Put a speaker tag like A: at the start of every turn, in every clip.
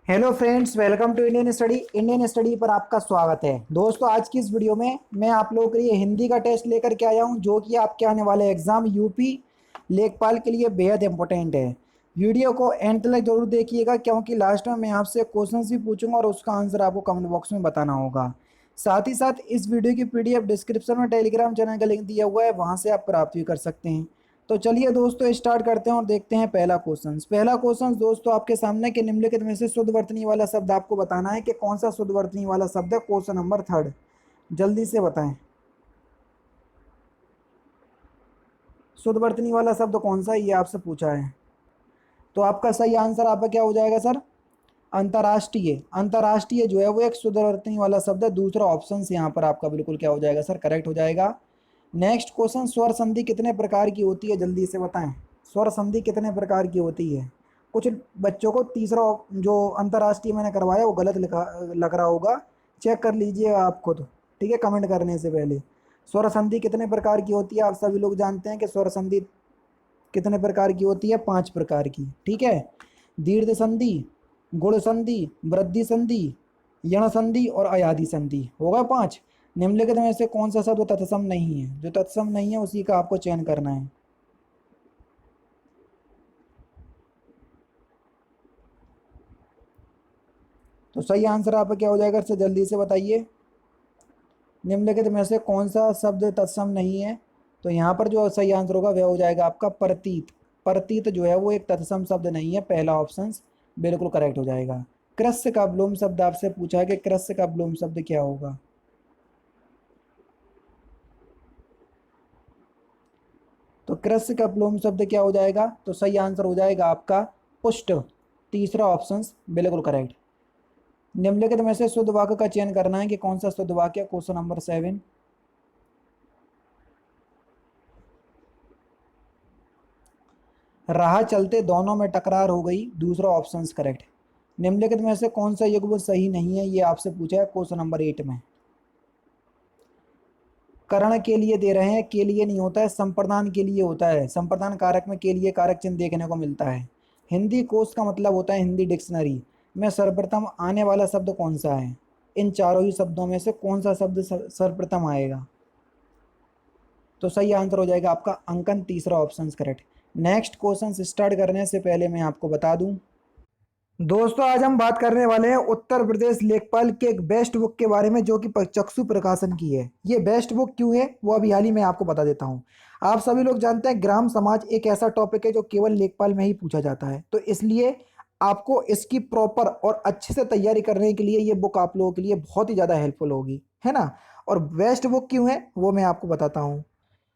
A: Hello friends, welcome to Indian study पर आपका स्वागत है। दोस्तों, आज की इस वीडियो में मैं आप लोगों के लिए हिंदी का टेस्ट लेकर के आया हूं, जो कि आपके आने वाले एग्ज़ाम यूपी लेखपाल के लिए बेहद इंपॉर्टेंट है। वीडियो को एंड तक जरूर देखिएगा, क्योंकि लास्ट में मैं आपसे क्वेश्चंस भी पूछूंगा और उसका आंसर आपको कमेंट बॉक्स में बताना होगा। साथ ही साथ इस वीडियो की पीडीएफ डिस्क्रिप्शन में टेलीग्राम चैनल का लिंक दिया हुआ है, वहाँ से आप प्राप्त भी कर सकते हैं। तो चलिए दोस्तों, स्टार्ट करते हैं और देखते हैं पहला क्वेश्चन दोस्तों आपके सामने के निम्नलिखित में से शुद्ध वर्तनी वाला शब्द आपको बताना है कि कौन सा शुद्ध वर्तनी वाला शब्द है। क्वेश्चन नंबर 3, जल्दी से बताएं। शुद्ध वर्तनी वाला शब्द कौन सा है, ये आपसे पूछा है। तो आपका सही आंसर आपका क्या हो जाएगा सर? अंतर्राष्ट्रीय। अंतर्राष्ट्रीय जो है वो एक शुद्ध वर्तनी वाला शब्द है। दूसरा ऑप्शन यहाँ पर आपका बिल्कुल क्या हो जाएगा सर? करेक्ट हो जाएगा। नेक्स्ट क्वेश्चन, स्वर संधि कितने प्रकार की होती है, जल्दी से बताएं। स्वर संधि कितने प्रकार की होती है? कुछ बच्चों को तीसरा जो अंतर्राष्ट्रीय मैंने करवाया वो गलत लिखा लग रहा होगा, चेक कर लीजिए आप खुद, ठीक है, कमेंट करने से पहले। स्वर संधि कितने प्रकार की होती है? आप सभी लोग जानते हैं कि स्वर संधि कितने प्रकार की होती है? 5 प्रकार की, ठीक है। दीर्घ संधि, गुण संधि, वृद्धि संधि, यण संधि और अयाधि संधि, होगा 5। निम्नलिखित में से कौन सा शब्द तत्सम नहीं है? जो तत्सम नहीं है उसी का आपको चयन करना है। तो सही आंसर आपका क्या हो जाएगा? जल्दी से बताइए, निम्नलिखित में से कौन सा शब्द तत्सम नहीं है? तो यहाँ पर जो सही आंसर होगा वह हो जाएगा आपका प्रतीत। प्रतीत जो है वो एक तत्सम शब्द नहीं है, पहला ऑप्शन बिल्कुल करेक्ट हो जाएगा। कृष्ण का विलोम शब्द आपसे पूछा है कि कृष्ण का विलोम शब्द क्या होगा? तो कृष्ण का विलोम शब्द क्या हो जाएगा? तो सही आंसर हो जाएगा आपका पुष्ट। तीसरा ऑप्शन बिल्कुल करेक्ट। निम्नलिखित में से शुद्ध वाक्य का चयन करना है कि कौन सा शुद्ध वाक्य। क्वेश्चन नंबर 7, राह चलते दोनों में टकरार हो गई, दूसरा ऑप्शन करेक्ट। निम्नलिखित में से कौन सा युग्म सही नहीं है, ये आपसे पूछा है क्वेश्चन नंबर 8 में। करण के लिए दे रहे हैं, के लिए नहीं होता है, संप्रदान के लिए होता है। संप्रदान कारक में के लिए कारक चिन्ह देखने को मिलता है। हिंदी कोश का मतलब होता है हिंदी डिक्शनरी में सर्वप्रथम आने वाला शब्द कौन सा है? इन चारों ही शब्दों में से कौन सा शब्द सर्वप्रथम आएगा? तो सही आंसर हो जाएगा आपका अंकन, तीसरा option correct. Next question start करने से पहले मैं आपको बता दूं दोस्तों, आज हम बात करने वाले हैं उत्तर प्रदेश लेखपाल के एक बेस्ट बुक के बारे में, जो कि चक्षु प्रकाशन की है। ये बेस्ट बुक क्यों है वो अभी हाल ही में आपको बता देता हूँ। आप सभी लोग जानते हैं ग्राम समाज एक ऐसा टॉपिक है जो केवल लेखपाल में ही पूछा जाता है, तो इसलिए आपको इसकी प्रॉपर और अच्छे से तैयारी करने के लिए ये बुक आप लोगों के लिए बहुत ही ज़्यादा हेल्पफुल होगी, है ना। और बेस्ट बुक क्यों है वो मैं आपको बताता हूँ।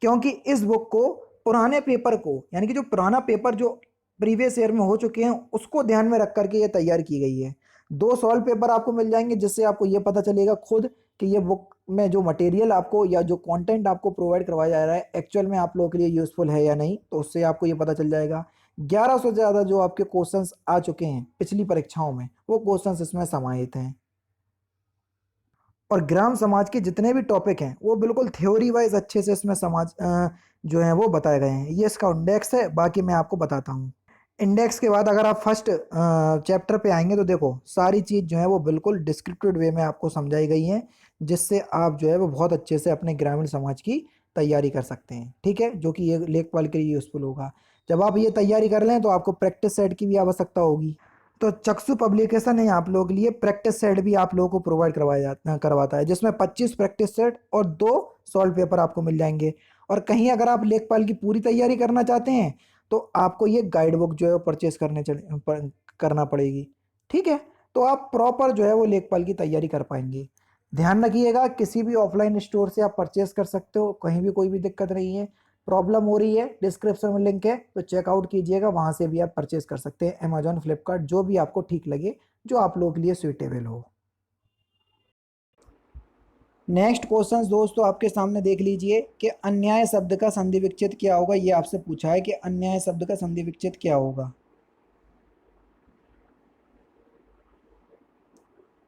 A: क्योंकि इस बुक को पुराने पेपर को, यानी कि जो पुराना पेपर जो प्रीवियस ईयर में हो चुके हैं उसको ध्यान में रख करके ये तैयार की गई है। 2 सॉल्व पेपर आपको मिल जाएंगे, जिससे आपको ये पता चलेगा खुद कि ये बुक में जो मटेरियल आपको या जो कंटेंट आपको प्रोवाइड करवाया जा रहा है एक्चुअल में आप लोगों के लिए यूज़फुल है या नहीं, तो उससे आपको ये पता चल जाएगा। 1100 से ज़्यादा जो आपके क्वेश्चंस आ चुके हैं पिछली परीक्षाओं में, वो क्वेश्चंस इसमें समाहित हैं। और ग्राम समाज के जितने भी टॉपिक हैं वो बिल्कुल थ्योरी वाइज अच्छे से इसमें जो है वो बताए गए हैं। ये इसका इंडेक्स है, बाकी मैं आपको बताता हूँ। इंडेक्स के बाद अगर आप फर्स्ट चैप्टर पे आएंगे तो देखो सारी चीज़ जो है वो बिल्कुल डिस्क्रिप्टिव वे में आपको समझाई गई है, जिससे आप जो है वो बहुत अच्छे से अपने ग्रामीण समाज की तैयारी कर सकते हैं, ठीक है, जो कि ये लेखपाल के लिए यूज़फुल होगा। जब आप ये तैयारी कर लें तो आपको प्रैक्टिस सेट की भी आवश्यकता होगी। तो चक्षु पब्लिकेशन है आप लोगों के लिए प्रैक्टिस सेट भी आप लोगों को प्रोवाइड करवाता है, जिसमें 25 प्रैक्टिस सेट और 2 सॉल्व पेपर आपको मिल जाएंगे। और कहीं अगर आप लेखपाल की पूरी तैयारी करना चाहते हैं तो आपको ये गाइड बुक जो है वो परचेस करना पड़ेगी, ठीक है। तो आप प्रॉपर जो है वो लेखपाल की तैयारी कर पाएंगे। ध्यान रखिएगा, किसी भी ऑफलाइन स्टोर से आप परचेस कर सकते हो, कहीं भी कोई भी दिक्कत नहीं है। प्रॉब्लम हो रही है, डिस्क्रिप्शन में लिंक है तो चेकआउट कीजिएगा, वहाँ से भी आप परचेस कर सकते हैं। अमेजॉन, फ्लिपकार्ट, जो भी आपको ठीक लगे, जो आप लोगों के लिए सुइटेबल हो। नेक्स्ट क्वेश्चन दोस्तों आपके सामने देख लीजिए कि अन्याय शब्द का संधि विच्छेद क्या होगा। ये आपसे पूछा है कि अन्याय शब्द का संधि विच्छेद क्या होगा।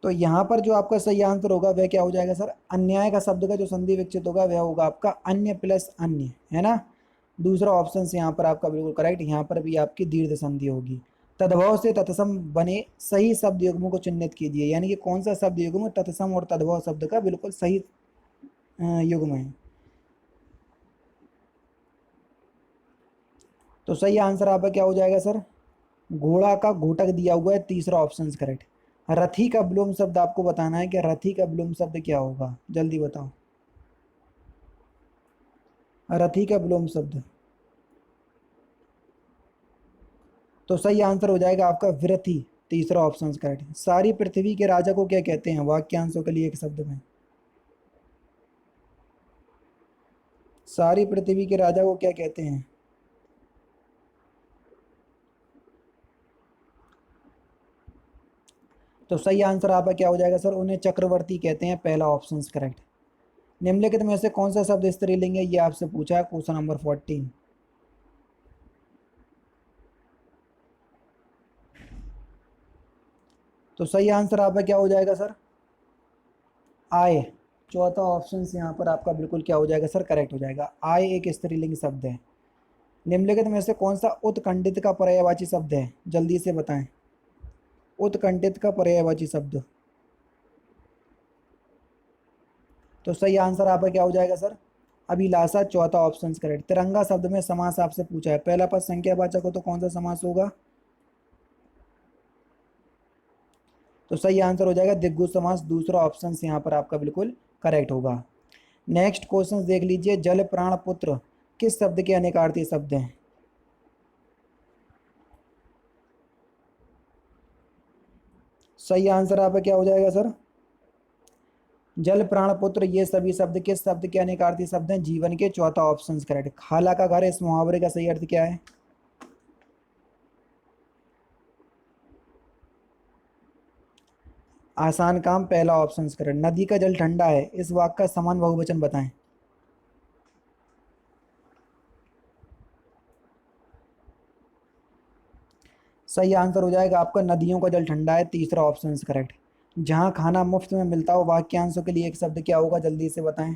A: तो यहाँ पर जो आपका सही आंसर होगा वह क्या हो जाएगा सर? अन्याय का शब्द का जो संधि विच्छेद होगा वह होगा आपका अन्य प्लस अन्य, है ना। दूसरा ऑप्शन से यहाँ पर आपका बिल्कुल करेक्ट, यहाँ पर भी आपकी दीर्घ संधि होगी। तद्भव से तत्सम बने सही शब्द युग्मों को चिन्हित कीजिए, यानी कि कौन सा शब्द युग्म तत्सम और तद्भव शब्द का बिल्कुल सही युग्म है। तो सही आंसर आपका क्या हो जाएगा सर? घोड़ा का घोटक दिया हुआ है, तीसरा ऑप्शन करेक्ट। रथी का विलोम शब्द आपको बताना है कि रथी का विलोम शब्द क्या होगा, जल्दी बताओ। रथी का विलोम शब्द, तो सही आंसर हो जाएगा आपका विरथी, तीसरा ऑप्शन करेक्ट। सारी पृथ्वी के राजा को क्या कहते हैं, वाक्यांशों के लिए एक शब्द में। सारी पृथ्वी के राजा को क्या कहते हैं? तो सही आंसर आपका क्या हो जाएगा सर? उन्हें चक्रवर्ती कहते हैं, पहला ऑप्शन करेक्ट। निम्नलिखित में से कौन सा शब्द स्त्रीलिंग है, ये आपसे पूछा है क्वेश्चन नंबर 14। तो सही आंसर आपका क्या हो जाएगा सर? आय, चौथा ऑप्शन यहाँ पर आपका बिल्कुल क्या हो जाएगा सर? करेक्ट हो जाएगा। आय एक स्त्रीलिंग शब्द है। निम्नलिखित में से कौन सा उत्कंठित का पर्यायवाची शब्द है, जल्दी से बताएं। उत्कंठित का पर्यायवाची शब्द, तो सही आंसर आपका क्या हो जाएगा सर? अभिलाषा, चौथा ऑप्शन करेक्ट। तिरंगा शब्द में समास आपसे पूछा है, पहला पद संख्यावाचक हो तो कौन सा समास होगा? तो सही आंसर हो जाएगा दिग्गज समास, दूसरा ऑप्शन यहाँ पर आपका बिल्कुल करेक्ट होगा। नेक्स्ट क्वेश्चन देख लीजिए, जल प्राण पुत्र किस शब्द के अनेकार्थी शब्द हैं? सही आंसर आपका क्या हो जाएगा सर? जल प्राण पुत्र ये सभी शब्द किस शब्द के अनेकार्थी शब्द हैं? जीवन के, चौथा ऑप्शन करेक्ट। खाला का घर, इस मुहावरे का सही अर्थ क्या है? आसान काम, पहला ऑप्शन करेक्ट। नदी का जल ठंडा है, इस वाक्य का समान बहुवचन बताएं। सही आंसर हो जाएगा आपका नदियों का जल ठंडा है, तीसरा ऑप्शन करेक्ट। जहां खाना मुफ्त में मिलता हो, वाक्यांशों के लिए एक शब्द क्या होगा, जल्दी से बताएं।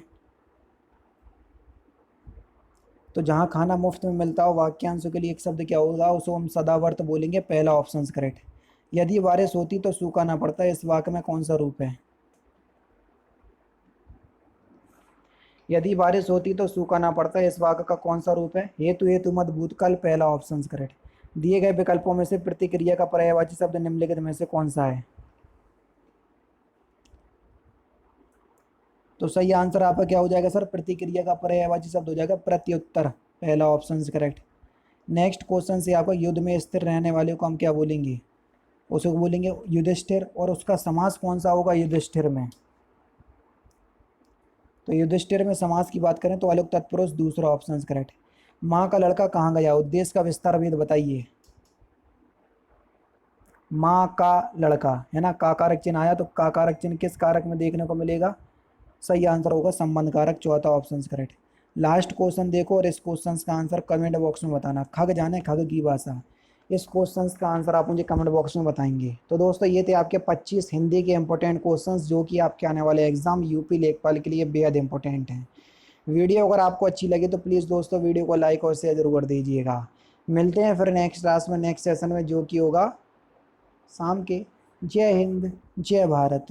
A: तो जहां खाना मुफ्त में मिलता हो, वाक्यांशों के लिए एक शब्द क्या होगा, उसको हम सदावर्त बोलेंगे, पहला ऑप्शन करेक्ट। यदि बारिश होती तो सूखा ना पड़ता, इस वाक्य में कौन सा रूप है? यदि बारिश होती तो सूखा ना पड़ता, इस वाक्य का कौन सा रूप है? हेतु हेतु मत भूतकाल, पहला ऑप्शन करेक्ट। दिए गए विकल्पों में से प्रतिक्रिया का पर्यायवाची शब्द निम्नलिखित में से कौन सा है? तो सही आंसर आपका क्या हो जाएगा सर? प्रतिक्रिया का पर्यायवाची शब्द हो जाएगा प्रत्युत्तर, पहला ऑप्शन करेक्ट। नेक्स्ट क्वेश्चन से आपको युद्ध में स्थिर रहने वाले को हम क्या बोलेंगे? उसको बोलेंगे युधिष्ठिर, और उसका समास कौन सा होगा युधिष्ठिर में? तो युधिष्ठिर में समास की बात करें तो अलुक तत्पुरुष, दूसरा ऑप्शन करेक्ट। माँ का लड़का कहाँ गया, उद्देश्य का विस्तार भेद बताइए। माँ का लड़का है ना, का कारक चिन्ह आया, तो का कारक चिन्ह किस कारक में देखने को मिलेगा? सही आंसर होगा संबंध कारक, चौथा ऑप्शन करेक्ट। लास्ट क्वेश्चन देखो, और इस क्वेश्चन का आंसर कमेंट बॉक्स में बताना। खग जाने खग की भाषा, इस क्वेश्चन का आंसर आप मुझे कमेंट बॉक्स में बताएंगे। तो दोस्तों ये थे आपके 25 हिंदी के इंपॉर्टेंट क्वेश्चंस, जो कि आपके आने वाले एग्जाम यूपी लेखपाल के लिए बेहद इंपॉर्टेंट हैं। वीडियो अगर आपको अच्छी लगी तो प्लीज़ दोस्तों वीडियो को लाइक और शेयर जरूर कर दीजिएगा। मिलते हैं फिर नेक्स्ट क्लास में, नेक्स्ट सेशन में, जो कि होगा शाम के। जय हिंद, जय भारत।